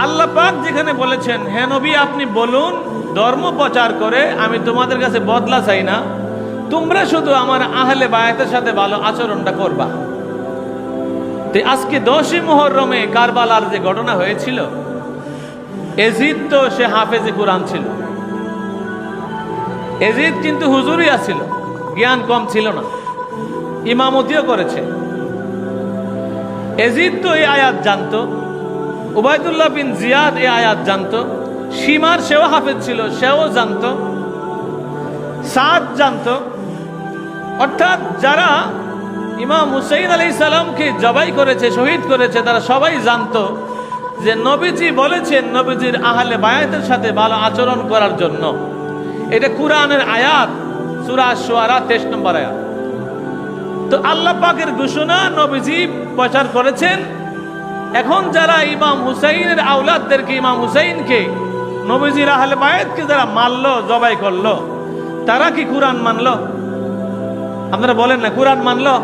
আল্লাহ পাক যেখানে বলেছেন, হে নবী আপনি বলুন ধর্ম প্রচার করে আমি তোমাদের কাছে বদলা চাই না, তোমরা শুধু আমার আহলে বায়াতের সাথে ভালো আচরণটা করবা। তো আজকে 10ই মুহররমে কারবালার যে ঘটনা হয়েছিল, এজিদ তো সে হাফেজে কোরআন ছিল। এজিদ কিন্তু হুজুরই আছিল, জ্ঞান কম ছিল না, ইমামতিও করেছে। এজিদ তো এই আয়াত জানতো, উবাইদুল্লাহ বিন জিয়াদ এই আয়াত জানতো, সীমার সেও হাফেজ ছিল, সেও জানতো, সাদ জানতো। অর্থাৎ যারা ইমাম হুসাইন আলাইহিস সালামকে জবাই করেছে, শহীদ করেছে, তারা সবাই জানতো যে নবীজি বলেছেন নবীজির আহলে বায়াতের সাথে ভালো আচরণ করার জন্য। এটা কুরআনের আয়াত, সূরা আশ-শুআরা 23 নম্বর আয়াত। তো আল্লাহ পাকের ঘোষণা নবীজি প্রচার করেছেন। এখন যারা ইমাম হুসাইনের আওলাদদেরকে, ইমাম হুসাইনকে, নবীজির আহলে বায়াতকে যারা মারলো, জবাই করলো, তারা কি কুরআন মানলো? আপনারা বলেন না, কুরআন মানলো?